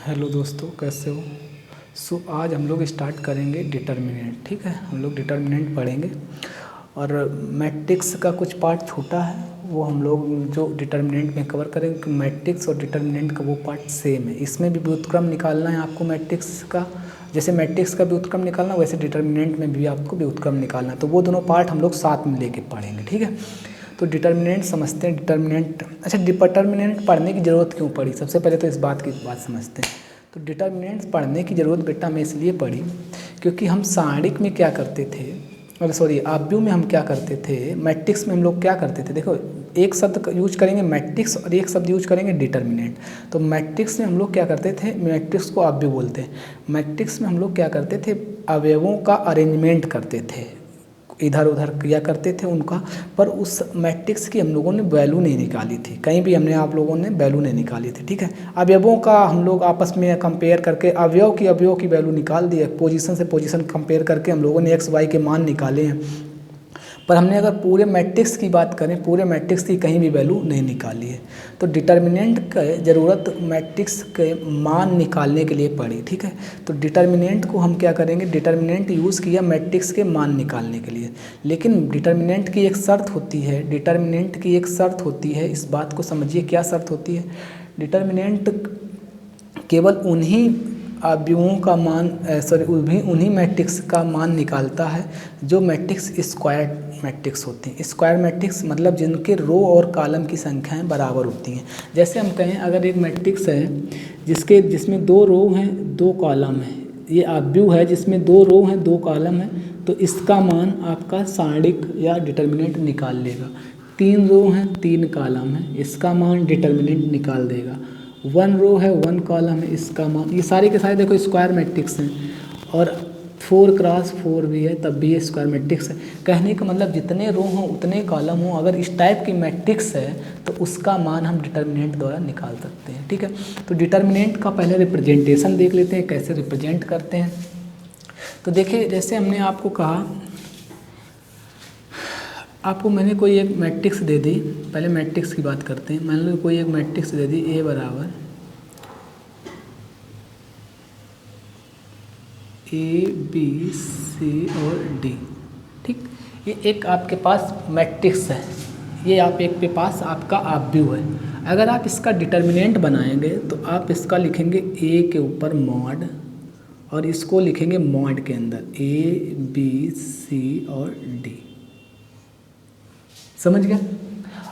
Hello दोस्तों, कैसे हो। आज हम लोग स्टार्ट करेंगे डिटर्मिनेंट। ठीक है, हम लोग डिटर्मिनेंट पढ़ेंगे और मैट्रिक्स का कुछ पार्ट छोटा है वो हम लोग जो डिटर्मिनेंट में कवर करेंगे। मैट्रिक्स और डिटर्मिनेंट का वो पार्ट सेम है, इसमें भी व्युत्क्रम निकालना है आपको मैट्रिक्स का। जैसे मैट्रिक्स का व्युत्क्रम निकालना वैसे डिटर्मिनेंट में भी आपको व्युत्क्रम निकालना है, तो वो दोनों पार्ट हम लोग साथ में लेके पढ़ेंगे। ठीक है, तो डिटर्मिनेंट समझते हैं। डिटर्मिनेंट डिटर्मिनेंट पढ़ने की ज़रूरत क्यों पड़ी, सबसे पहले तो इस बात की बात समझते हैं। तो डिटर्मिनेंट्स पढ़ने की ज़रूरत बेटा हमें इसलिए पड़ी क्योंकि हम सारणिक में क्या करते थे, और सॉरी आव्यूह में हम क्या करते थे, मैट्रिक्स में हम लोग क्या करते थे। देखो, एक शब्द यूज करेंगे मैट्रिक्स और एक शब्द यूज करेंगे डिटर्मिनेंट। तो मैट्रिक्स में हम लोग क्या करते थे, मैट्रिक्स को आव्यूह बोलते हैं। मैट्रिक्स में हम लोग क्या करते थे, अवयवों का अरेंजमेंट करते थे, इधर उधर किया करते थे उनका। पर उस मैट्रिक्स की हम लोगों ने वैल्यू नहीं निकाली थी, कहीं भी हमने आप लोगों ने वैल्यू नहीं निकाली थी। ठीक है, अवयवों का हम लोग आपस में कंपेयर करके अवयव की वैल्यू निकाल दी है। पोजीशन से पोजीशन कंपेयर करके हम लोगों ने एक्स वाई के मान निकाले हैं, पर हमने अगर पूरे मैट्रिक्स की बात करें, पूरे मैट्रिक्स की कहीं भी वैल्यू नहीं निकाली है। तो डिटर्मिनेंट की ज़रूरत मैट्रिक्स के मान निकालने के लिए पड़ी। ठीक है, तो डिटर्मिनेंट को हम क्या करेंगे, डिटर्मिनेंट यूज़ किया मैट्रिक्स के मान निकालने के लिए। लेकिन डिटर्मिनेंट की एक शर्त होती है, डिटर्मिनेंट की एक शर्त होती है, इस बात को समझिए क्या शर्त होती है। डिटर्मिनेंट केवल उन्हीं अवयवों का मान उन्हीं मैट्रिक्स का मान निकालता है जो मैट्रिक्स स्क्वायर मैट्रिक्स होते हैं। स्क्वायर मैट्रिक्स मतलब जिनके रो और कॉलम की संख्याएं बराबर होती हैं। जैसे हम कहें, अगर एक मैट्रिक्स है जिसमें 2 रो हैं 2 कॉलम हैं, ये अवयव है जिसमें 2 रो हैं 2 कॉलम हैं, तो इसका मान आपका सारणिक या डिटर्मिनेंट निकाल लेगा। 3 रो हैं 3 कॉलम हैं, इसका मान डिटर्मिनेंट निकाल देगा। 1 रो है 1 कॉलम है, इसका मान, ये सारे के सारे देखो स्क्वायर मैट्रिक्स हैं। और 4x4 भी है तब भी ये स्क्वायर मैट्रिक्स है। कहने का मतलब जितने रो हों उतने कॉलम हों, अगर इस टाइप की मैट्रिक्स है तो उसका मान हम डिटर्मिनेंट द्वारा निकाल सकते हैं। ठीक है, तो डिटर्मिनेंट का पहले रिप्रेजेंटेशन देख लेते हैं, कैसे रिप्रेजेंट करते हैं। तो देखिए, जैसे हमने आपको कहा, आपको मैंने कोई एक मैट्रिक्स दे दी, पहले मैट्रिक्स की बात करते हैं। मान लो कोई एक मैट्रिक्स दे दी, ए बराबर ए बी सी और डी। ठीक, ये एक आपके पास मैट्रिक्स है, ये आप एक के पास आपका आव्यूह है। अगर आप इसका डिटर्मिनेंट बनाएंगे तो आप इसका लिखेंगे ए के ऊपर मॉड, और इसको लिखेंगे मॉड के अंदर ए बी सी और डी। समझ गए।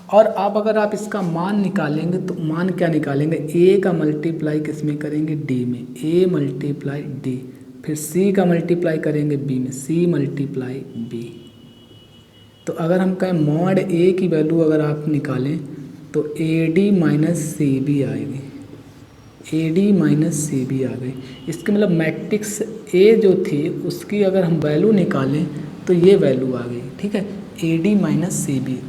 और आप अगर आप इसका मान निकालेंगे तो मान क्या निकालेंगे, ए का मल्टीप्लाई किस में करेंगे, डी में, ए मल्टीप्लाई डी, फिर सी का मल्टीप्लाई करेंगे बी में, सी मल्टीप्लाई बी। तो अगर हम कहें मॉड ए की वैल्यू अगर आप निकालें तो A D minus C B आएगी, A D minus C B आ गई। इसके मतलब मैट्रिक्स ए जो थी उसकी अगर हम वैल्यू निकालें तो ये वैल्यू आ गई। ठीक है, A D minus C B.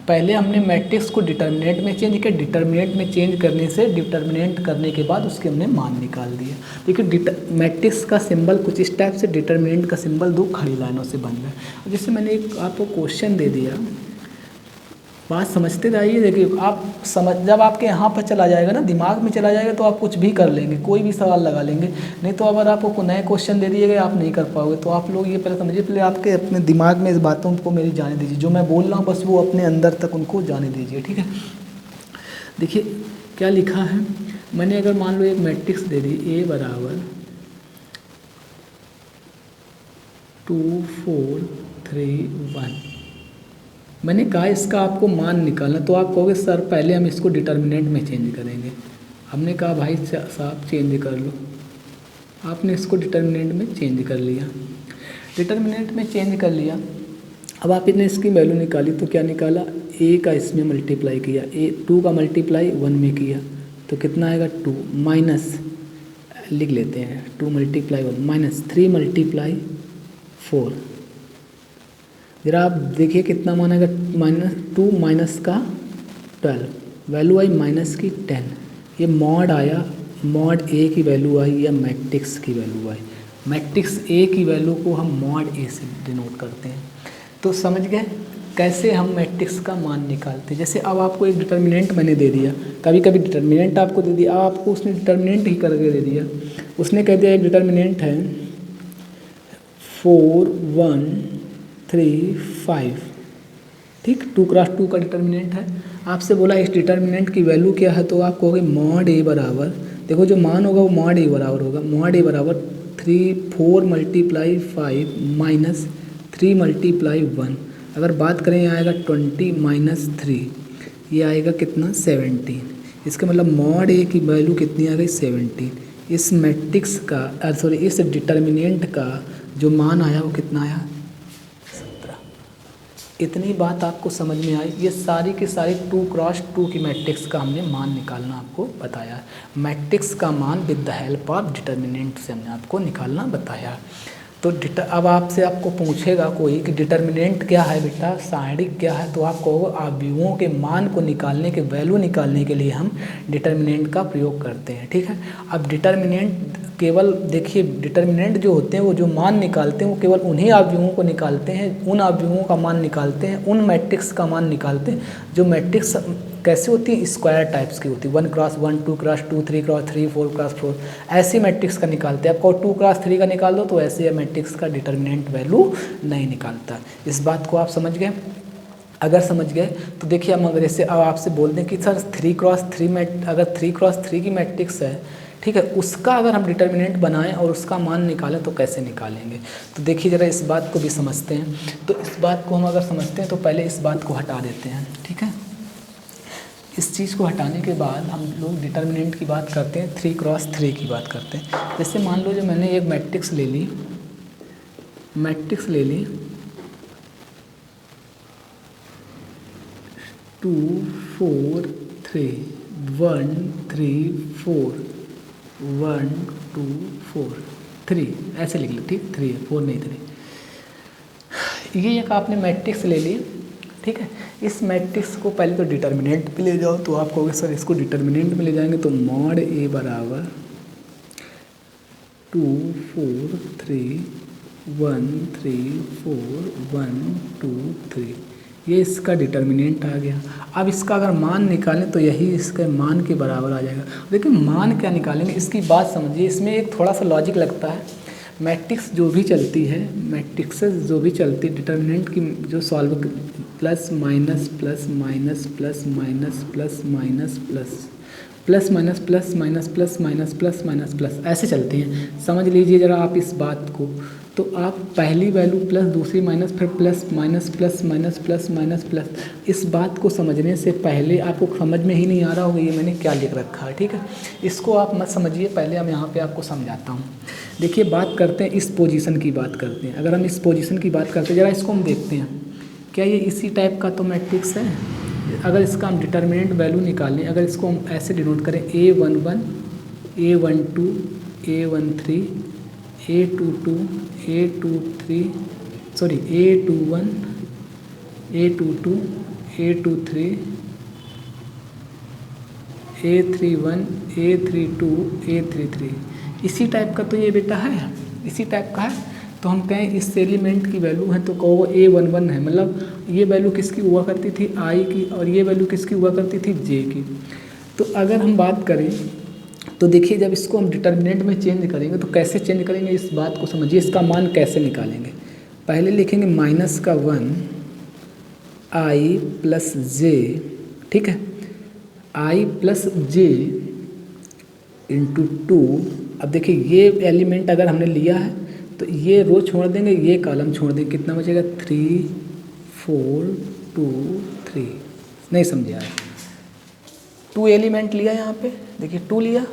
पहले हमने मैट्रिक्स को डिटर्मिनेंट में चेंज किया, डिटर्मिनेंट में चेंज करने से डिटर्मिनेंट करने के बाद उसके हमने मान निकाल दिया। देखिए, मैट्रिक्स का सिंबल कुछ इस टाइप से, डिटर्मिनेंट का सिंबल 2 खड़ी लाइनों से बन गया। जैसे मैंने एक आपको क्वेश्चन दे दिया, बात समझते रहिए। देखिए, आप समझ, जब आपके यहाँ पर चला जाएगा ना, दिमाग में चला जाएगा तो आप कुछ भी कर लेंगे, कोई भी सवाल लगा लेंगे। नहीं तो अगर आपको नए क्वेश्चन दे दिए गए आप नहीं कर पाओगे। तो आप लोग ये पहले समझिए, पहले आपके अपने दिमाग में इस बातों को मेरी जाने दीजिए, जो मैं बोल रहा हूँ बस वो अपने अंदर तक उनको जाने दीजिए। ठीक है, देखिए क्या लिखा है मैंने। अगर मान लो एक मैट्रिक्स दे दी, ए बराबर 2 4 3 1। मैंने कहा इसका आपको मान निकालना, तो आप कहोगे सर पहले हम इसको डिटर्मिनेंट में चेंज करेंगे। हमने कहा भाई साहब चेंज कर लो। आपने इसको डिटर्मिनेंट में चेंज कर लिया, डिटर्मिनेंट में चेंज कर लिया। अब आपने इसकी वैल्यू निकाली तो क्या निकाला, ए का इसमें मल्टीप्लाई किया, ए 2 का मल्टीप्लाई 1 में किया तो कितना आएगा 2, माइनस लिख लेते हैं 2 मल्टीप्लाई 1 माइनस 3 मल्टीप्लाई 4। जरा आप देखिए कितना मान आएगा, -2 माइनस का 12, वैल्यू आई माइनस की 10। ये मॉड आया, मॉड ए की वैल्यू आई या मैट्रिक्स की वैल्यू आई। मैट्रिक्स ए की वैल्यू को हम मॉड ए से डिनोट करते हैं। तो समझ गए, कैसे हम मैट्रिक्स का मान निकालते हैं। जैसे अब आपको एक डिटर्मिनेंट मैंने दे दिया, कभी कभी डिटर्मिनेंट आपको दे दिया, अब आपको उसने डिटर्मिनेंट ही करके दे दिया। उसने कह दिया एक डिटर्मिनेंट है 4 1 3 5, ठीक, 2x2 का डिटर्मिनेंट है। आपसे बोला इस डिटर्मिनेंट की वैल्यू क्या है, तो आप कहोगे मॉड ए बराबर, देखो जो मान होगा वो मॉड ए बराबर होगा, मॉड ए बराबर 4 × 5 माइनस 3 × 1। अगर बात करें यहाँ आएगा 20 माइनस 3, ये आएगा कितना 17। इसका मतलब मॉड ए की वैल्यू कितनी आ गई 17। इस मैट्रिक्स का सॉरी इस डिटर्मिनेंट का जो मान आया वो कितना आया 17। इतनी बात आपको समझ में आई। ये सारी की सारी 2x2 की मैट्रिक्स का हमने मान निकालना आपको बताया। मैट्रिक्स का मान with the help of determinant से हमने आपको निकालना बताया। तो अब आपसे आपको पूछेगा कोई कि डिटर्मिनेंट क्या है बेटा, सारणिक क्या है, तो आप कहोगे आव्यूहों के मान को निकालने के वैल्यू निकालने के लिए हम डिटर्मिनेंट का प्रयोग करते हैं, ठीक है। अब डिटर्मिनेंट केवल देखिए, डिटर्मिनेंट जो होते हैं वो जो मान निकालते हैं वो केवल उन्हीं आव्यूहों को निकालते हैं, उन आव्यूहों का मान निकालते हैं, उन मैट्रिक्स का मान निकालते हैं जो मैट्रिक्स कैसे होती है, स्क्वायर टाइप्स की होती है, 1x1 2x2 3x3 4x4, ऐसी मैट्रिक्स का निकालते हैं। आपको 2x3 का निकाल दो तो ऐसे मैट्रिक्स का डिटर्मिनेंट वैल्यू नहीं निकालता। इस बात को आप समझ गए। अगर समझ गए तो देखिए हम अगर ऐसे अब आपसे बोल दें कि सर 3x3 अगर 3x3 की मैट्रिक्स है, ठीक है, उसका अगर हम डिटर्मिनेंट बनाएं और उसका मान निकालें तो कैसे निकालेंगे। तो देखिए ज़रा इस बात को भी समझते हैं। तो इस बात को हम अगर समझते हैं तो पहले इस बात को हटा देते हैं, ठीक है। इस चीज़ को हटाने के बाद हम लोग डिटर्मिनेंट की बात करते हैं, 3x3 की बात करते हैं। जैसे मान लो जो मैंने एक मैट्रिक्स ले ली 2 4 3 1 3 4 1 2 4 3 ऐसे लिख लो, ठीक, 3 है, 4 नहीं 3। ये एक आपने मैट्रिक्स ले ली, ठीक है। इस मैट्रिक्स को पहले तो डिटर्मिनेंट पे ले जाओ, तो आप कहोगे सर इसको डिटर्मिनेंट में ले जाएंगे तो मॉड ए बराबर 2 4 3 1 3 4 1 2 3, ये इसका डिटर्मिनेंट आ गया। अब इसका अगर मान निकालें तो यही इसके मान के बराबर आ जाएगा। लेकिन मान क्या निकालेंगे इसकी बात समझिए, इसमें एक थोड़ा सा लॉजिक लगता है। मैट्रिक्स जो भी चलती है, मैट्रिक्सेस जो भी चलती है, डिटर्मिनेंट की जो solve plus minus plus minus plus minus plus minus plus minus plus minus plus minus plus minus plus ऐसे चलती हैं। समझ लीजिए ज़रा आप इस बात को। तो आप पहली वैल्यू प्लस, दूसरी माइनस, फिर plus minus plus minus plus minus plus, इस बात को समझने से पहले आपको समझ में ही नहीं आ रहा होगा ये मैंने क्या लिख रखा है, ठीक है। इसको आप मत समझिए, पहले हम यहाँ पे आपको समझाता हूँ। देखिए बात करते हैं इस पोजीशन की बात करते हैं। अगर हम इस पोजीशन की बात करते हैं, ज़रा इसको हम देखते हैं, क्या ये इसी टाइप का तो मैट्रिक्स है। अगर इसका हम डिटर्मिनेंट वैल्यू निकालें, अगर इसको हम ऐसे डिनोट करें A11 A12 A13 A22 A23 sorry A21 A22 A23 A31 A32 A33, इसी टाइप का तो ये बेटा है, इसी टाइप का है। तो हम कहें इस एलिमेंट की वैल्यू है तो कहो A11 है, मतलब ये वैल्यू किसकी हुआ करती थी I की, और ये वैल्यू किसकी हुआ करती थी J की। तो अगर हम बात करें तो देखिए जब इसको हम डिटर्मिनेंट में चेंज करेंगे तो कैसे चेंज करेंगे इस बात को समझिए। इसका मान कैसे निकालेंगे, पहले लिखेंगे माइनस का 1 I प्लस J, ठीक है, I प्लस J इंटू 2। अब देखिए ये एलिमेंट अगर हमने लिया है तो ये रो छोड़ देंगे, ये कॉलम छोड़ देंगे, कितना बचेगा 3 4 2 3। नहीं समझे आप, 2 एलिमेंट लिया यहाँ पे, देखिए 2 लिया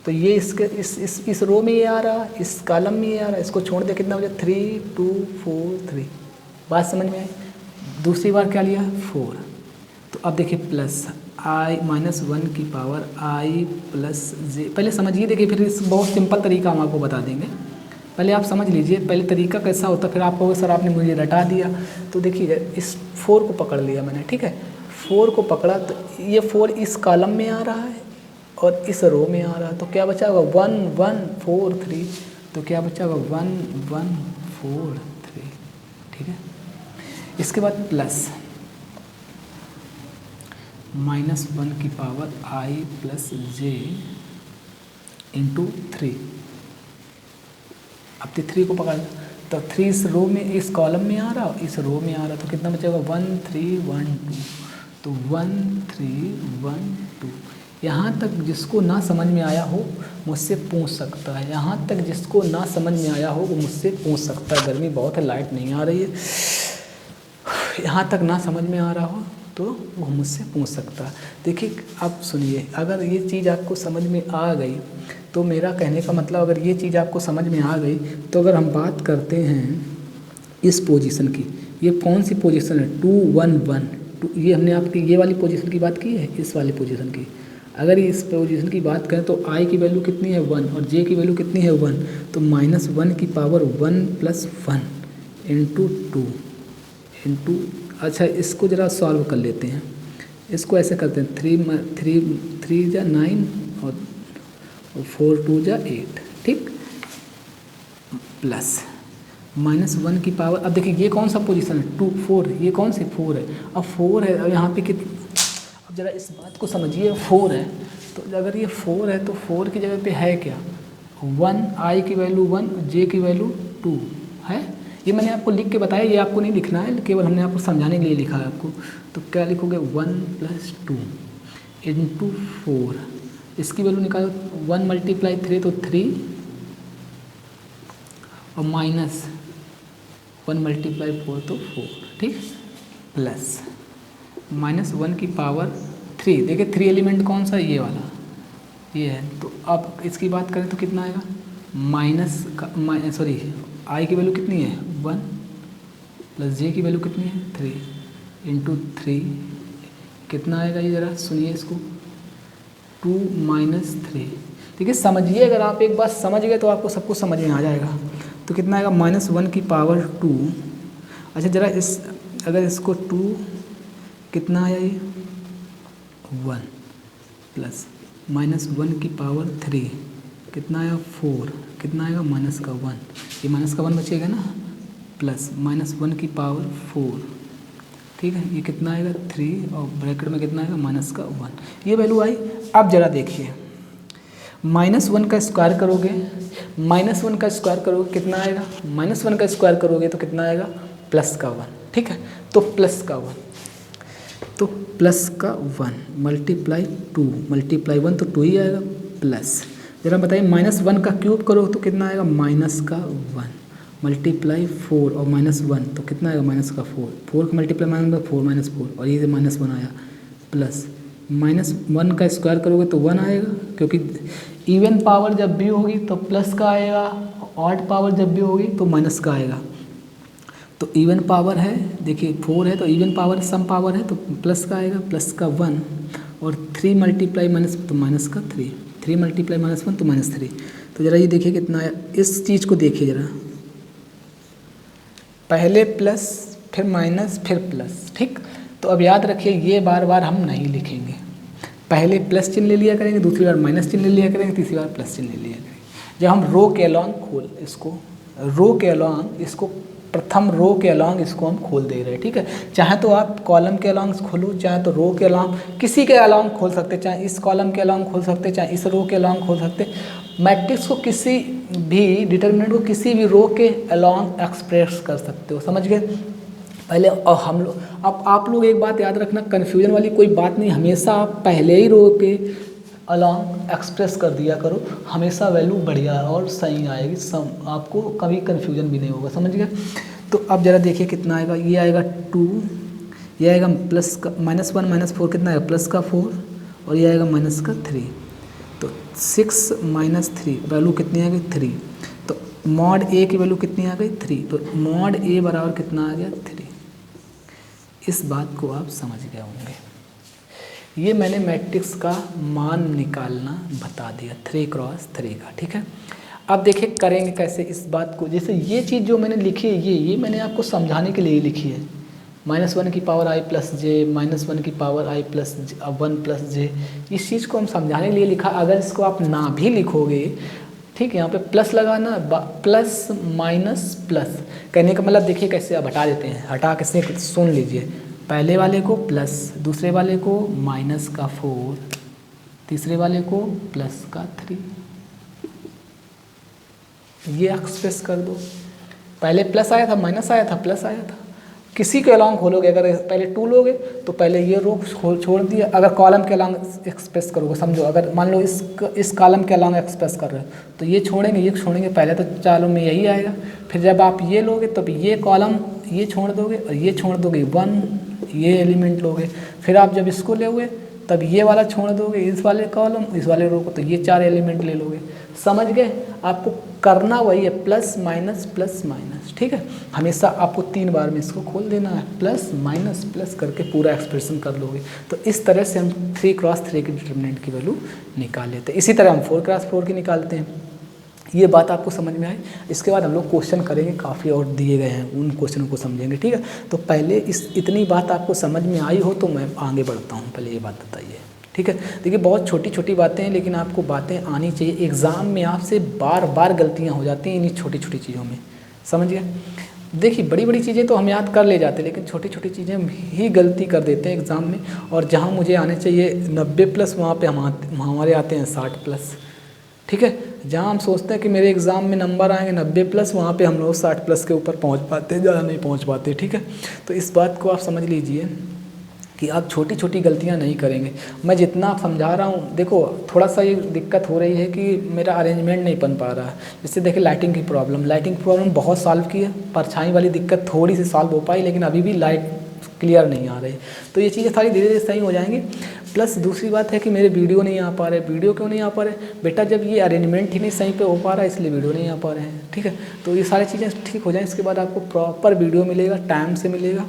तो ये इसके इस रो में ये आ रहा, इस कॉलम में ये आ रहा, इसको छोड़ दे कितना बचा 3 2 4 3। बात समझ में आई। दूसरी बार क्या लिया 4, तो अब देखिए प्लस I -1 की पावर I प्लस J। पहले समझिए, देखिए फिर इस बहुत सिंपल तरीका हम आपको बता देंगे, पहले आप समझ लीजिए पहले तरीका कैसा होता, फिर आप कहोगे सर आपने मुझे रटा दिया। तो देखिए इस 4 को पकड़ लिया मैंने, ठीक है, 4 को पकड़ा तो ये 4 इस कॉलम में आ रहा है और इस रो में आ रहा है, तो क्या बचा होगा 1 1 4 3, तो क्या बचा होगा 1 1 4 3, ठीक है। इसके बाद प्लस -1 की power i plus J into 3। अब 3 को पकड़, तो 3 इस रो में, इस कॉलम में आ रहा, इस रो में आ रहा, तो कितना बचेगा 1 3 1 2। तो 1 3 1 2। यहाँ तक जिसको ना समझ में आया हो मुझसे पूछ सकता है, यहाँ तक जिसको ना समझ में आया हो वो मुझसे पूछ सकता है। गर्मी बहुत है, लाइट नहीं आ रही है, यहाँ तक ना समझ में आ रहा हो तो वो मुझसे पूछ सकता है। देखिए आप सुनिए, अगर ये चीज़ आपको समझ में आ गई तो मेरा कहने का मतलब, अगर ये चीज़ आपको समझ में आ गई तो अगर हम बात करते हैं इस पोजीशन की, ये कौन सी पोजीशन है 2 1 1 2, ये हमने आपकी ये वाली पोजीशन की बात की है, इस वाली पोजीशन की। अगर इस पोजीशन की बात करें तो i की वैल्यू कितनी है 1 और j की वैल्यू कितनी है 1, तो -1 की पावर 1 + 1 इंटू 2 इंटू, अच्छा इसको ज़रा सॉल्व कर लेते हैं। इसको ऐसे करते हैं 3 जा 9 और 4 2 जा 8, ठीक, प्लस -1 की पावर, अब देखिए ये कौन सा पोजीशन है 2 4, ये कौन सी 4 है, अब 4 है, अब यहाँ पे कितनी, अब ज़रा इस बात को समझिए 4 है, तो अगर ये 4 है तो 4 की जगह पे है क्या 1, i की वैल्यू 1, j की वैल्यू 2 है। ये मैंने आपको लिख के बताया, ये आपको नहीं लिखना है, केवल हमने आपको समझाने के लिए लिखा है आपको। तो क्या लिखोगे 1 + 2 इंटू 4, इसकी वैल्यू निकालो 1 × 3 तो 3 और माइनस 1 × 4 तो 4, ठीक, प्लस -1 की पावर 3। देखिए 3 एलिमेंट कौन सा है, ये वाला, ये है। तो अब इसकी बात करें तो कितना आएगा i की वैल्यू कितनी है 1 प्लस j की वैल्यू कितनी है 3 इंटू 3, कितना आएगा ये ज़रा सुनिए इसको 2 - 3। देखिए समझिए, अगर आप एक बात समझ गए तो आपको सब कुछ समझ में आ जाएगा। तो कितना आएगा -1 की पावर 2। अच्छा ज़रा इस, अगर इसको 2 कितना आया ये 1 प्लस -1 की पावर 3 कितना आया 4, कितना आएगा -1, ये -1 बचेगा ना, प्लस -1 की पावर 4, ठीक है, ये कितना आएगा 3 और ब्रैकेट में कितना आएगा -1, ये वैल्यू आई। अब ज़रा देखिए -1 का स्क्वायर करोगे, -1 का स्क्वायर करोगे कितना आएगा, -1 का स्क्वायर करोगे तो कितना आएगा +1, ठीक है। तो +1, तो +1 मल्टीप्लाई 2 मल्टीप्लाई 1 तो 2 ही आएगा, प्लस जरा बताइए -1 का क्यूब करो तो कितना आएगा -1 मल्टीप्लाई 4 और -1 तो कितना आएगा -4, 4 का मल्टीप्लाई -4 -4 और ये -1 आया, प्लस -1 का स्क्वायर करोगे तो 1 आएगा, क्योंकि इवन पावर जब भी होगी तो प्लस का आएगा, ऑड पावर जब भी होगी तो माइनस का आएगा। तो इवन पावर है, देखिए 4 है तो इवन पावर सम पावर है तो प्लस का आएगा, प्लस का 1 और 3 मल्टीप्लाई माइनस तो माइनस का 3 मल्टीप्लाई -1 तो -3। तो ज़रा ये देखिए कितना आया, इस चीज़ को देखिए ज़रा, पहले प्लस फिर माइनस फिर प्लस, ठीक। तो अब याद रखिए ये बार बार हम नहीं लिखेंगे, पहले प्लस चिन्ह ले लिया करेंगे, दूसरी बार माइनस चिन्ह ले लिया करेंगे, तीसरी बार प्लस चिन्ह ले लिया करेंगे। जब हम रो के अलॉन्ग खोल इसको, रो के अलॉन्ग इसको, प्रथम रो के अलॉन्ग इसको हम खोल दे रहे हैं, ठीक है। चाहे तो आप कॉलम के अलॉन्ग खोलो, चाहे तो रो के अलॉन्ग, किसी के अलॉन्ग खोल सकते, चाहे इस कॉलम के अलॉन्ग खोल सकते, चाहे इस रो के अलॉन्ग खोल सकते। मैट्रिक्स को किसी भी डिटर्मिनेंट को किसी भी रो के अलॉन्ग एक्सप्रेस कर सकते हो, समझ गए। पहले और हम लोग, अब आप लोग एक बात याद रखना, कन्फ्यूजन वाली कोई बात नहीं, हमेशा आप पहले ही रो के अलॉन्ग एक्सप्रेस कर दिया करो, हमेशा वैल्यू बढ़िया और सही आएगी, आपको कभी कन्फ्यूजन भी नहीं होगा, समझ गए। तो अब ज़रा देखिए कितना आएगा, ये आएगा 2, ये आएगा प्लस का -1 -4 कितना आएगा +4 और ये आएगा -3। तो 6 - 3 वैल्यू कितनी आ गई 3। तो मॉड ए की वैल्यू कितनी आ गई 3, तो मॉड ए बराबर कितना आ गया 3। इस बात को आप समझ गए होंगे। ये मैंने मैट्रिक्स का मान निकालना बता दिया 3×3 का, ठीक है। अब देखिए करेंगे कैसे इस बात को, जैसे ये चीज़ जो मैंने लिखी है ये मैंने आपको समझाने के लिए लिखी है, -1 की पावर i + j, -1 की पावर i + 1 + j, इस चीज़ को हम समझाने के लिए लिखा। अगर इसको आप ना भी लिखोगे, ठीक है, यहाँ पे प्लस लगाना, प्लस माइनस प्लस, कहने का मतलब देखिए कैसे आप हटा देते हैं, हटा के सुन लीजिए, पहले वाले को प्लस, दूसरे वाले को माइनस का 4, तीसरे वाले को प्लस का 3, ये एक्सप्रेस कर दो। पहले प्लस आया था, माइनस आया था, प्लस आया था। किसी के अलॉन्ग खोलोगे, अगर पहले 2 लोगे तो पहले ये रो छोड़ दिया। अगर कॉलम के अलॉन्ग एक्सप्रेस करोगे, समझो अगर मान लो इस कॉलम के अलॉन्ग एक्सप्रेस कर रहे हो तो ये छोड़ेंगे, पहले तो चारों में यही आएगा। फिर जब आप ये लोगे तब ये कॉलम ये छोड़ दोगे और ये छोड़ दोगे, 1 ये एलिमेंट लोगे। फिर आप जब इसको लोगे तब ये वाला छोड़ दोगे, इस वाले कॉलम, इस वाले रो को, तो ये 4 एलिमेंट ले लोगे। समझ गए? आपको करना वही है, प्लस माइनस प्लस माइनस, ठीक है। हमेशा आपको 3 बार में इसको खोल देना है, प्लस माइनस प्लस करके पूरा एक्सप्रेशन कर लोगे। तो इस तरह से हम 3x3 की डिटर्मिनेंट की वैल्यू निकाल लेते हैं। इसी तरह हम 4x4 की निकालते हैं। ये बात आपको समझ में आई। इसके बाद हम लोग क्वेश्चन करेंगे, काफ़ी और दिए गए हैं, उन क्वेश्चनों को समझेंगे, ठीक है। तो पहले इतनी बात आपको समझ में आई हो तो मैं आगे बढ़ता हूँ, पहले ये बात बताइए, ठीक है। देखिए बहुत छोटी छोटी बातें हैं, लेकिन आपको बातें आनी चाहिए। एग्ज़ाम में आपसे बार बार गलतियाँ हो जाती हैं इन्हीं छोटी छोटी चीज़ों में, समझिए। देखिए बड़ी बड़ी चीज़ें तो हम याद कर ले जाते हैं, लेकिन छोटी छोटी चीज़ें ही गलती कर देते हैं एग्ज़ाम में। और जहाँ मुझे आने चाहिए 90+ वहाँ पे हमारे आते हैं 60+, ठीक है। जहाँ हम सोचते हैं कि मेरे एग्ज़ाम में नंबर आएंगे 90+, वहाँ पे हम लोग 60+ के ऊपर पहुँच पाते हैं, ज़्यादा नहीं पहुँच पाते, ठीक है। तो इस बात को आप समझ लीजिए कि आप छोटी छोटी गलतियाँ नहीं करेंगे। मैं जितना आप समझा रहा हूँ, देखो थोड़ा सा ये दिक्कत हो रही है कि मेरा अरेंजमेंट नहीं बन पा रहा है। जैसे देखिए लाइटिंग की प्रॉब्लम बहुत सॉल्व की है, परछाई वाली दिक्कत थोड़ी सी सॉल्व हो पाई, लेकिन अभी भी लाइट क्लियर नहीं आ रही। तो ये चीज़ें सारी धीरे धीरे सही हो जाएंगी। प्लस दूसरी बात है कि मेरे वीडियो नहीं आ पा रहे। वीडियो क्यों नहीं आ पा रहे? बेटा जब ये अरेंजमेंट ही नहीं सही पे हो पा रहा है, इसलिए वीडियो नहीं आ पा रहे हैं, ठीक है। तो ये सारी चीज़ें ठीक हो जाएं, इसके बाद आपको प्रॉपर वीडियो मिलेगा, टाइम से मिलेगा।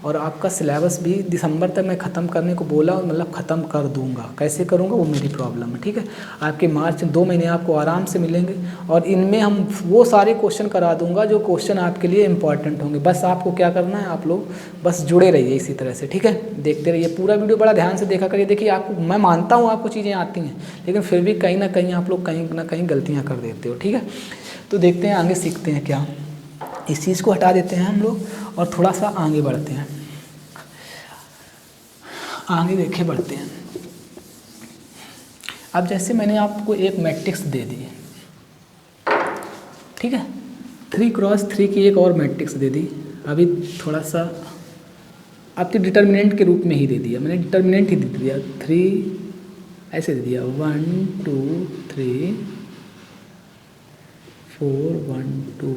और आपका सिलेबस भी दिसंबर तक मैं ख़त्म करने को बोला, मतलब ख़त्म कर दूंगा। कैसे करूंगा वो मेरी प्रॉब्लम है, ठीक है। आपके मार्च 2 महीने आपको आराम से मिलेंगे, और इनमें हम वो सारे क्वेश्चन करा दूंगा जो क्वेश्चन आपके लिए इंपॉर्टेंट होंगे। बस आपको क्या करना है, आप लोग बस जुड़े रहिए इसी तरह से, ठीक है। देखते रहिए, पूरा वीडियो बड़ा ध्यान से देखा करिए। देखिए आपको, मैं मानता हूँ आपको चीज़ें आती हैं, लेकिन फिर भी कहीं ना कहीं आप लोग कहीं ना कहीं गलतियाँ कर देते हो, ठीक है। तो देखते हैं आगे सीखते हैं क्या। इस चीज़ को हटा देते हैं हम लोग और थोड़ा सा आगे बढ़ते हैं। आगे देखे बढ़ते हैं। अब जैसे मैंने आपको एक मैट्रिक्स दे दी, ठीक है, 3x3 की एक और मैट्रिक्स दे दी। अभी थोड़ा सा आपके डिटर्मिनेंट के रूप में ही दे दिया, मैंने डिटर्मिनेंट ही दे दिया। 3 ऐसे दे दिया, 1 2 3 4 1 2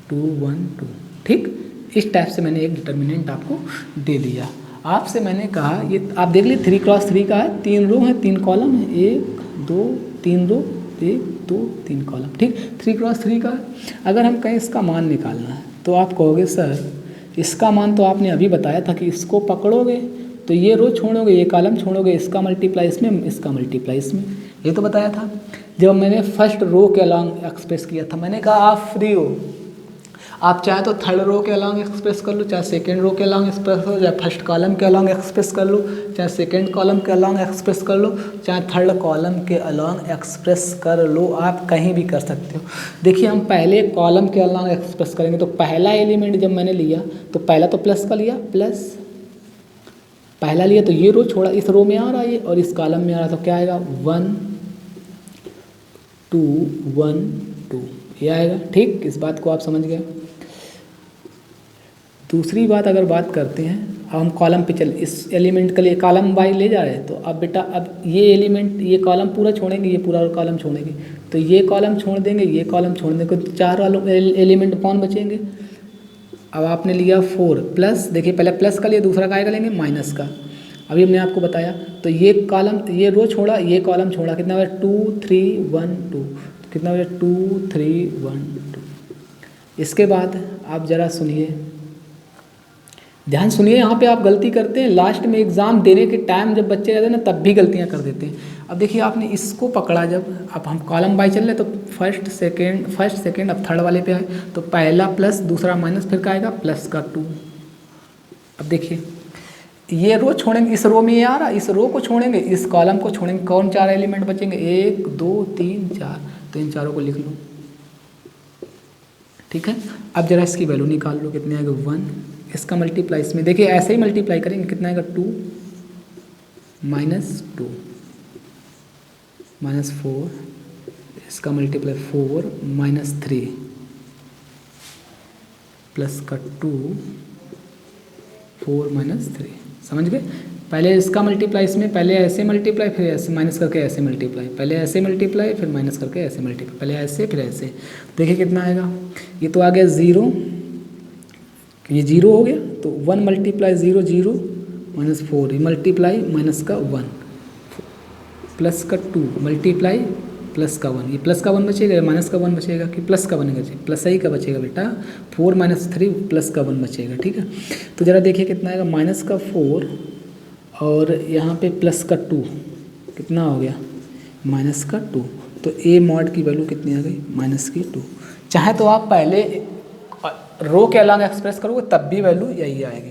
2 1 2, ठीक। इस टाइप से मैंने एक डिटर्मिनेंट आपको दे दिया। आपसे मैंने कहा, ये आप देख लीजिए 3x3 का है, 3 रो है 3 कॉलम है, 1 2 3 रो, 1 2 3 कॉलम, ठीक। 3x3 का अगर हम कहें इसका मान निकालना है तो आप कहोगे सर इसका मान तो आपने अभी बताया था कि इसको पकड़ोगे तो ये रो छोड़ोगे, ये कॉलम छोड़ोगे, इसका मल्टीप्लाई इसमें, इसका मल्टीप्लाई इसमें, ये तो बताया था। जब मैंने फर्स्ट रो के अलॉन्ग एक्सप्रेस किया था, मैंने कहा आप फ्री हो, आप चाहे तो थर्ड रो के अलॉन्ग एक्सप्रेस कर लो, चाहे सेकंड रो के अलॉन्ग एक्सप्रेस कर लो, चाहे फर्स्ट कॉलम के अलॉन्ग एक्सप्रेस कर लो, चाहे सेकंड कॉलम के अलॉन्ग एक्सप्रेस कर लो, चाहे थर्ड कॉलम के अलॉन्ग एक्सप्रेस कर लो। आप कहीं भी कर सकते हो। देखिए हम पहले कॉलम के अलॉन्ग एक्सप्रेस करेंगे तो पहला एलिमेंट जब मैंने लिया तो पहला तो प्लस का लिया, प्लस पहला लिया तो ये रो छोड़ा, इस रो में आ रहा है और इस कॉलम में आ रहा, तो क्या आएगा 1 2 1 2, ये आएगा, ठीक। इस बात को आप समझ गए। दूसरी बात अगर बात करते हैं, अब हम कॉलम पे चल, इस एलिमेंट के लिए कॉलम वाइज ले जा रहे हैं, तो अब बेटा अब ये एलिमेंट, ये कॉलम पूरा छोड़ेंगे, ये पूरा कॉलम छोड़ेंगे, तो ये कॉलम छोड़ देंगे, ये कॉलम छोड़ देंगे, तो 4 एलिमेंट कौन बचेंगे। अब आपने लिया 4 प्लस, देखिए पहले प्लस का लिया, दूसरा का आएगा लेंगे माइनस का। अभी हमने आपको बताया, तो ये कॉलम, ये रो छोड़ा, ये कॉलम छोड़ा, कितना बचा 2 3 1 2, कितना बचा 2 3 1 2। इसके बाद आप ज़रा सुनिए, ध्यान सुनिए, यहाँ पे आप गलती करते हैं। लास्ट में एग्ज़ाम देने के टाइम जब बच्चे रहते हैं ना, तब भी गलतियाँ कर देते हैं। अब देखिए आपने इसको पकड़ा, जब अब हम कॉलम बाई चल रहे तो फर्स्ट सेकंड अब थर्ड वाले पे आए, तो पहला प्लस दूसरा माइनस, फिर क्या आएगा प्लस का 2। अब देखिए ये रो छोड़ेंगे, इस रो में ये आ रहा, इस रो को छोड़ेंगे, इस कॉलम को छोड़ेंगे, कौन 4 एलिमेंट बचेंगे 1 2 3 4, तो इन चारों को लिख लो, ठीक है। अब जरा इसकी वैल्यू निकाल लो, कितने आएगा 1, इसका मल्टीप्लाई इसमें, देखिए ऐसे ही मल्टीप्लाई करेंगे, कितना आएगा 2 -2 -4, इसका मल्टीप्लाई 4 -3 प्लस का 2 4 -3, समझ गए। पहले इसका मल्टीप्लाई इसमें, पहले ऐसे मल्टीप्लाई फिर ऐसे माइनस करके ऐसे मल्टीप्लाई, पहले ऐसे मल्टीप्लाई फिर माइनस करके ऐसे मल्टीप्लाई, पहले ऐसे फिर ऐसे। देखिए कितना आएगा, ये तो आ गया 0, ये 0 हो गया, तो 1 × 0 0 -4, ये मल्टीप्लाई माइनस का 1 प्लस का 2 मल्टीप्लाई प्लस का 1, ये प्लस का 1 बचेगा या माइनस का 1 बचेगा कि प्लस का बनेगा जी, प्लस ही का बचेगा बेटा, 4 -3 प्लस का 1 बचेगा, ठीक है। तो ज़रा देखिए कितना आएगा, माइनस का 4 और यहाँ पे प्लस का 2, कितना हो गया माइनस का 2, तो ए मॉड की वैल्यू कितनी आ गई -2। चाहे तो आप पहले रो के अलग एक्सप्रेस करोगे तब भी वैल्यू यही आएगी।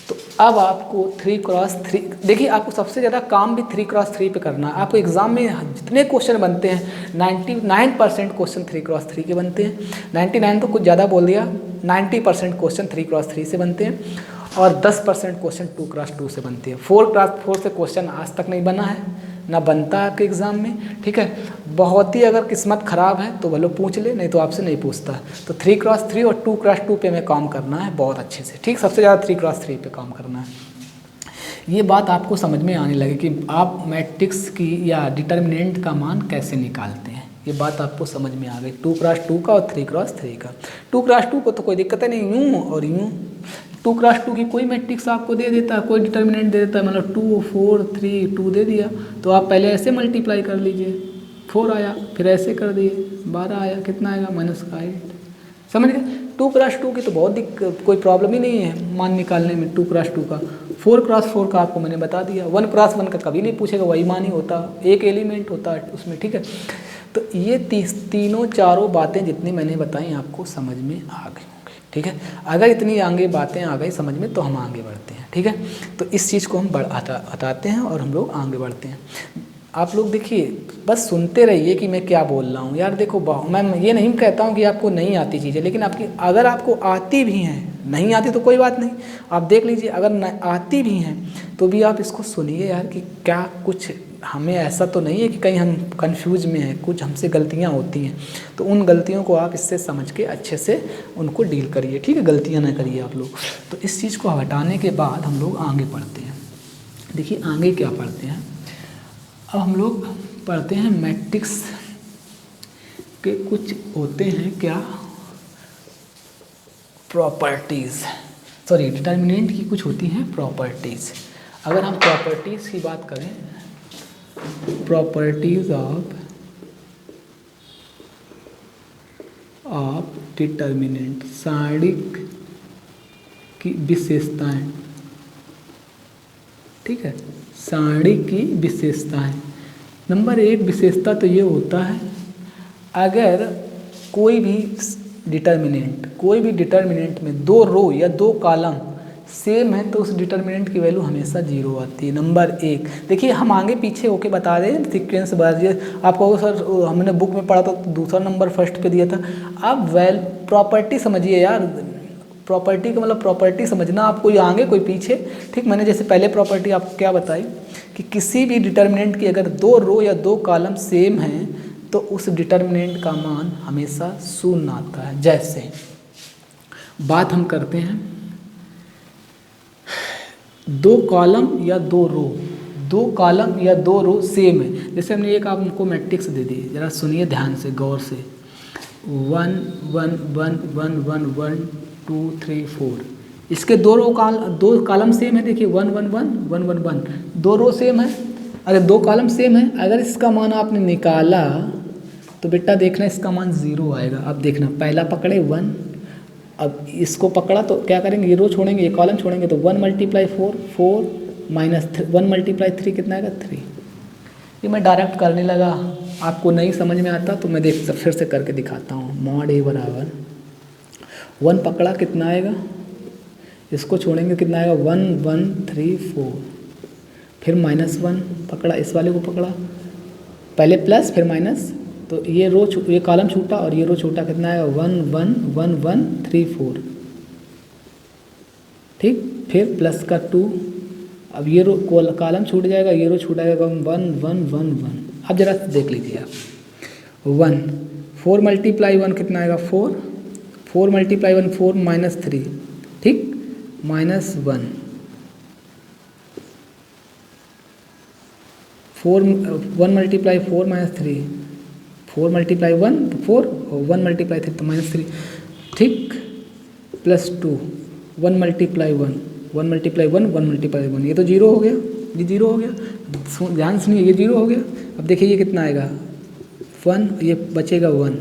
तो अब आपको 3×3, देखिए आपको सबसे ज़्यादा काम भी 3×3 पे करना है। आपको एग्ज़ाम में जितने क्वेश्चन बनते हैं 99% क्वेश्चन 3×3 के बनते हैं, 99 तो कुछ ज़्यादा बोल दिया, 90% क्वेश्चन 3×3 से बनते हैं और 10% क्वेश्चन 2×2 से बनते हैं। 4×4 से क्वेश्चन आज तक नहीं बना है, ना बनता है आपके एग्ज़ाम में, ठीक है। बहुत ही अगर किस्मत ख़राब है तो भले पूछ ले, नहीं तो आपसे नहीं पूछता। तो 3×3 और 2×2 पे हमें काम करना है बहुत अच्छे से, ठीक। सबसे ज़्यादा 3×3 पे काम करना है। ये बात आपको समझ में आने लगे कि आप मैट्रिक्स की या डिटर्मिनेंट का मान कैसे निकालते हैं, ये बात आपको समझ में आ गई 2×2 का और 3×3 का। 2×2 को तो कोई दिक्कत नहीं, यूँ और यूँ। 2×2 की कोई मैट्रिक्स आपको दे देता है, कोई डिटर्मिनेंट दे देता है, मतलब 2 4 3 2 दे दिया, तो आप पहले ऐसे मल्टीप्लाई कर लीजिए, 4 आया, फिर ऐसे कर दिए 12 आया, कितना आएगा -8, समझ गए। 2×2 की तो बहुत कोई प्रॉब्लम ही नहीं है मान निकालने में 2×2 का। 4×4 का आपको मैंने बता दिया, 1×1 का कभी नहीं पूछेगा, वही मान ही होता, एक एलिमेंट होता है उसमें, ठीक है। तो ये तीनों चारों बातें जितनी मैंने बताई आपको समझ में आ गई, ठीक है। अगर इतनी आगे बातें आ गई समझ में तो हम आगे बढ़ते हैं, ठीक है। तो इस चीज़ को हम हटाते हैं और हम लोग आगे बढ़ते हैं। आप लोग देखिए, बस सुनते रहिए कि मैं क्या बोल रहा हूँ यार। देखो मैं ये नहीं कहता हूँ कि आपको नहीं आती चीज़ें, लेकिन अगर आपको आती भी हैं, नहीं आती तो कोई बात नहीं, आप देख लीजिए। अगर आती भी हैं तो भी आप इसको सुनिए यार कि क्या कुछ हमें ऐसा तो नहीं है कि कहीं हम कंफ्यूज में हैं, कुछ हमसे गलतियाँ होती हैं, तो उन गलतियों को आप इससे समझ के अच्छे से उनको डील करिए, ठीक है। गलतियाँ ना करिए आप लोग। तो इस चीज़ को हटाने के बाद हम लोग आगे पढ़ते हैं। देखिए आगे क्या पढ़ते हैं, अब हम लोग पढ़ते हैं मैट्रिक्स के कुछ होते हैं क्या प्रॉपर्टीज़, सॉरी डिटर्मिनेंट की कुछ होती हैं प्रॉपर्टीज़। अगर हम प्रॉपर्टीज़ की बात करें, प्रॉपर्टीज़ ऑफ डिटर्मिनेंट, सारणिक की विशेषताएं, ठीक है, सारणी की विशेषताएं। नंबर 1 विशेषता तो ये होता है, अगर कोई भी डिटर्मिनेंट में 2 रो या 2 कॉलम सेम है तो उस डिटर्मिनेंट की वैल्यू हमेशा 0 आती है। नंबर 1, देखिए हम आगे पीछे होके बता रहे हैं सीक्वेंस बाय, आपको सर हमने बुक में पढ़ा था तो दूसरा नंबर फर्स्ट पे दिया था। अब प्रॉपर्टी समझिए यार, प्रॉपर्टी का मतलब प्रॉपर्टी समझना, आप कोई आगे कोई पीछे, ठीक। मैंने जैसे पहले प्रॉपर्टी आपको क्या बताई कि किसी भी डिटर्मिनेंट की अगर 2 रो या 2 कॉलम सेम हैं तो उस डिटर्मिनेंट का मान हमेशा 0 आता है। जैसे बात हम करते हैं 2 कॉलम या 2 रो, 2 कॉलम या 2 रो सेम है। जैसे हमने एक आपको मैट्रिक्स दे दी, जरा सुनिए ध्यान से गौर से, 1 1 1 1 1 1 2 3 4, इसके 2 कॉलम सेम है। देखिए 1 1 1 1 1 1, 2 रो सेम है, अरे 2 कॉलम सेम है। अगर इसका मान आपने निकाला तो बेटा देखना इसका मान 0 आएगा। अब देखना पहला पकड़े 1, अब इसको पकड़ा तो क्या करेंगे, ये रो छोड़ेंगे, ये कॉलम छोड़ेंगे, तो 1 × 4 4 -1 × 3 कितना आएगा 3। ये मैं डायरेक्ट करने लगा, आपको नहीं समझ में आता तो मैं फिर से करके दिखाता हूँ। मॉड A बराबर 1 पकड़ा कितना आएगा, इसको छोड़ेंगे कितना आएगा 1 1 3 4, फिर -1 पकड़ा, इस वाले को पकड़ा, पहले प्लस फिर माइनस, तो ये कॉलम छूटा और ये रो छूटा, कितना आएगा 1 1 1 1 3 4। ठीक, फिर प्लस का 2, अब ये रो कॉलम छूट जाएगा, ये रो छूट जाएगा, 1 1 1 1। अब जरा देख लीजिए आप, 1 4 मल्टीप्लाई 1 कितना आएगा 4, 4 मल्टीप्लाई 1 4 -3, ठीक, -1, 4 1 मल्टीप्लाई 4 -3, 4 मल्टीप्लाई 1 4, 1 मल्टीप्लाई 3 तो -3, ठीक, +2 1 मल्टीप्लाई 1 1 मल्टीप्लाई 1 1 मल्टीप्लाई 1, ये तो 0 हो गया, ये 0 हो गया, ध्यान सुनिए, ये 0 हो गया। अब देखिए ये कितना आएगा 1, ये बचेगा 1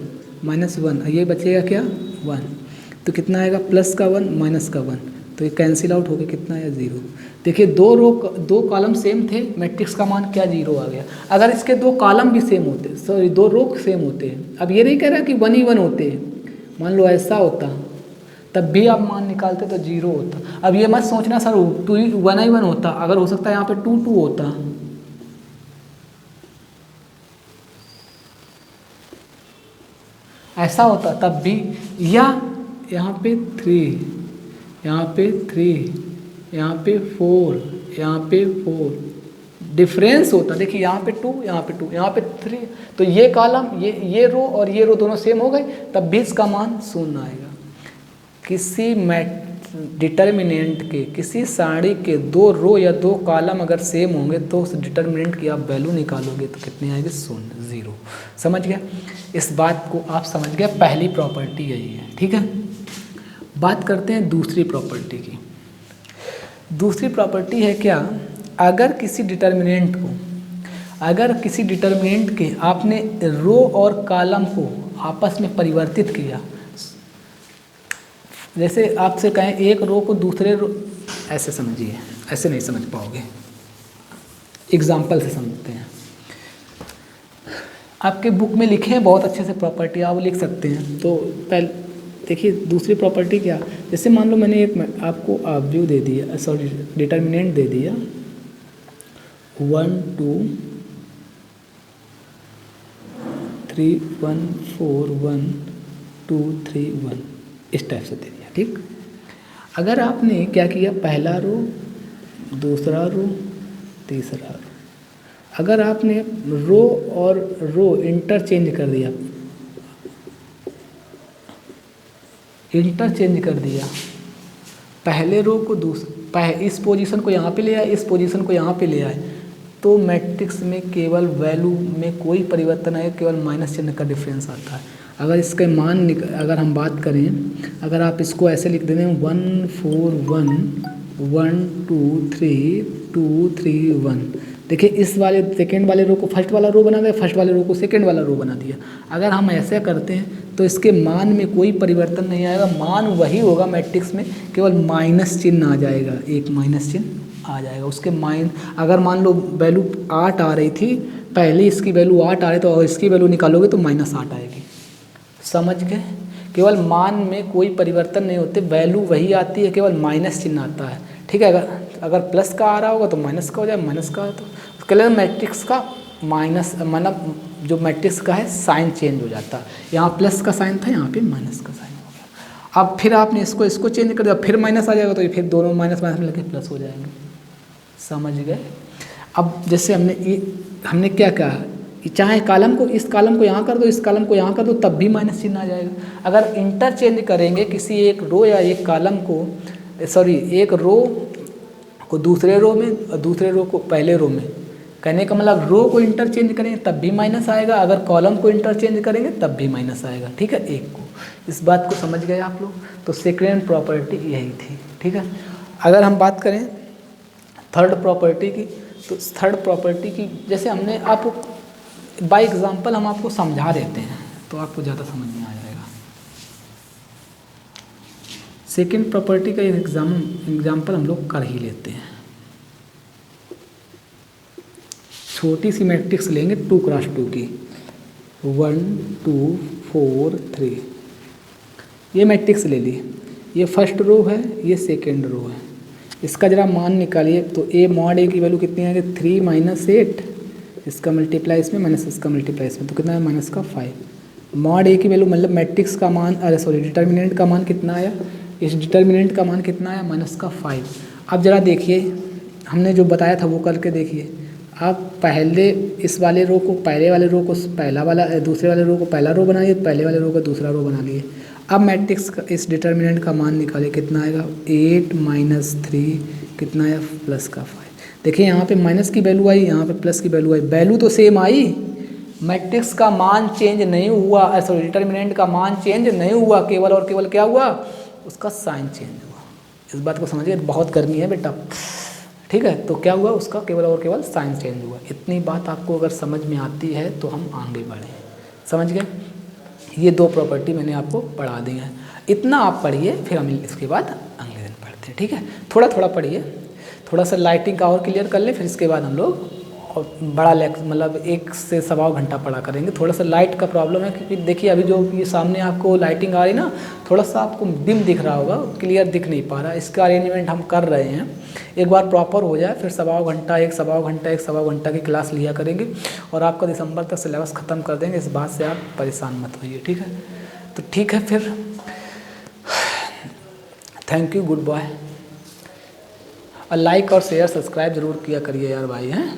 -1, ये बचेगा क्या 1, तो कितना आएगा प्लस का 1 माइनस का 1, तो ये कैंसिल आउट हो गया, कितना आया 0। देखिए दो कॉलम सेम थे, मैट्रिक्स का मान क्या 0 आ गया। अगर इसके दो कॉलम भी सेम होते, सॉरी 2 रो सेम होते हैं, अब ये नहीं कह रहा कि 1 ही 1 होते हैं, मान लो ऐसा होता तब भी आप मान निकालते तो 0 होता। अब ये मत सोचना सर 1 ही 1 होता, अगर हो सकता है यहाँ पे 2 2 होता, ऐसा होता तब भी, या यहाँ पे 3, यहाँ पे 3, यहाँ पे 4, यहाँ पे 4, डिफरेंस होता। देखिए यहाँ पे 2, यहाँ पे 2, यहाँ पे 3, तो ये कॉलम ये रो और ये रो दोनों सेम हो गए, तब भी इसका मान 0 आएगा। किसी डिटर्मिनेंट के, किसी सारणी के 2 रो या 2 कॉलम अगर सेम होंगे तो उस डिटर्मिनेंट की आप वैल्यू निकालोगे तो कितनी आएगी 0। समझ गया, इस बात को आप समझ गया, पहली प्रॉपर्टी यही है, ठीक है। बात करते हैं दूसरी प्रॉपर्टी की। दूसरी प्रॉपर्टी है क्या, अगर किसी डिटर्मिनेंट के आपने रो और कॉलम को आपस में परिवर्तित किया, जैसे आपसे कहें एक रो को दूसरे रो, ऐसे समझिए, ऐसे नहीं समझ पाओगे, एग्जाम्पल से समझते हैं। आपके बुक में लिखे हैं बहुत अच्छे से प्रॉपर्टी, आप लिख सकते हैं। तो पहले देखिए दूसरी प्रॉपर्टी क्या, जैसे मान लो मैंने एक आपको व्यू दे दिया, सॉरी डिटर्मिनेंट दे दिया 1 2 3 1 4 1 2 3 1, इस टाइप से दे दिया, ठीक। अगर आपने क्या किया, पहला रो, दूसरा रो, तीसरा रो, अगर आपने रो और रो इंटरचेंज कर दिया, पहले रो को इस पोजीशन को यहाँ पे ले आए, इस पोजीशन को यहाँ पे ले आए, तो मैट्रिक्स में केवल वैल्यू में कोई परिवर्तन आए, केवल माइनस चिन्ह का डिफरेंस आता है। अगर इसके मान अगर हम बात करें, अगर आप इसको ऐसे लिख देते हैं 1 4 1 1 2 3 2 3 1, देखिए इस वाले सेकेंड वाले रो को फर्स्ट वाला रो बना दिया, फर्स्ट वाले रो को सेकेंड वाला रो बना दिया। अगर हम ऐसे करते हैं तो इसके मान में कोई परिवर्तन नहीं आएगा, मान वही होगा मैट्रिक्स में, केवल माइनस चिन्ह आ जाएगा, एक माइनस चिन्ह आ जाएगा उसके अगर मान लो वैल्यू 8 आ रही थी, पहले इसकी वैल्यू 8 आ रही, तो इसकी वैल्यू निकालोगे तो -8 आएगी। समझ गए, केवल मान में कोई परिवर्तन नहीं होते, वैल्यू वही आती है, केवल माइनस चिन्ह आता है, ठीक है। अगर प्लस का आ रहा होगा तो माइनस का हो जाए, माइनस का तो उसके लिए मैट्रिक्स का माइनस, मतलब जो मैट्रिक्स का है साइन चेंज हो जाता है। यहाँ प्लस का साइन था, यहाँ पे माइनस का साइन हो गया। अब फिर आपने इसको चेंज कर दिया, फिर माइनस आ जाएगा, तो ये फिर दोनों माइनस माइनस मिलकर प्लस हो जाएंगे। समझ गए। अब जैसे हमने क्या कहा, चाहे कॉलम को, इस कॉलम को यहाँ कर दो, इस कॉलम को यहाँ कर दो, तब भी माइनस चिन्ह आ जाएगा। अगर इंटरचेंज करेंगे किसी एक रो या एक कॉलम को, सॉरी एक रो को दूसरे रो में और दूसरे रो को पहले रो में, कहने का मतलब रो को इंटरचेंज करेंगे तब भी माइनस आएगा, अगर कॉलम को इंटरचेंज करेंगे तब भी माइनस आएगा, ठीक है। एक को, इस बात को समझ गए आप लोग। तो सेकेंड प्रॉपर्टी यही थी, ठीक है। अगर हम बात करें थर्ड प्रॉपर्टी की, तो थर्ड प्रॉपर्टी की जैसे हमने आप बाय एग्जांपल हम आपको समझा देते हैं तो आपको ज़्यादा समझ में आ जाएगा। सेकेंड प्रॉपर्टी का एग्जांपल हम लोग कर ही लेते हैं। छोटी सी मैट्रिक्स लेंगे 2x2 की, 1 2 4 3, ये मैट्रिक्स ले ली, ये फर्स्ट रो है, ये सेकेंड रो है। इसका जरा मान निकालिए, तो a मॉड a की वैल्यू कितनी आएगी 3 - 8, इसका मल्टीप्लाई इसमें माइनस इसका मल्टीप्लाई इसमें, तो कितना है -5। मॉड a की वैल्यू मतलब मैट्रिक्स का मान, अरे सॉरी डिटर्मिनेंट का मान कितना आया इस डिटर्मिनेंट का मान कितना है, -5। अब ज़रा देखिए, हमने जो बताया था वो करके देखिए। आप पहले इस वाले रो को, पहले वाले रो को पहला वाला, दूसरे वाले रो को पहला रो बनाइए, पहले वाले रो का दूसरा रो बना लिए। अब मैट्रिक्स का इस डिटर्मिनेंट का मान निकालिए, कितना आएगा, 8 - 3 कितना है, +5। देखिए यहाँ पे माइनस की वैल्यू आई, यहाँ पे प्लस की वैल्यू आई, वैल्यू तो सेम आई, मैट्रिक्स का मान चेंज नहीं हुआ, सॉरी डिटर्मिनेंट का मान चेंज नहीं हुआ, केवल और केवल क्या हुआ, उसका साइन चेंज हुआ। इस बात को समझिए, बहुत गर्मी है बेटा, ठीक है। तो क्या हुआ, उसका केवल और केवल साइन चेंज हुआ। इतनी बात आपको अगर समझ में आती है तो हम आगे बढ़ें, समझ गए। ये 2 प्रॉपर्टी मैंने आपको पढ़ा दी हैं, इतना आप पढ़िए, फिर हम इसके बाद अगले दिन पढ़ते हैं, ठीक है। थोड़ा थोड़ा पढ़िए, थोड़ा सा लाइटिंग का और क्लियर कर लें, फिर इसके बाद हम लोग और बड़ा मतलब 1 से सवा घंटा पढ़ा करेंगे। थोड़ा सा लाइट का प्रॉब्लम है, क्योंकि देखिए अभी जो ये सामने आपको लाइटिंग आ रही ना, थोड़ा सा आपको डिम दिख रहा होगा, क्लियर दिख नहीं पा रहा। इसका अरेंजमेंट हम कर रहे हैं, एक बार प्रॉपर हो जाए फिर सवा घंटा, एक सवा घंटा की क्लास लिया करेंगे और आपका दिसंबर तक सिलेबस ख़त्म कर देंगे। इस बात से आप परेशान मत होइए, ठीक है। तो ठीक है फिर, थैंक यू, गुड बाय। और लाइक और शेयर सब्सक्राइब जरूर किया करिए यार भाई, हैं।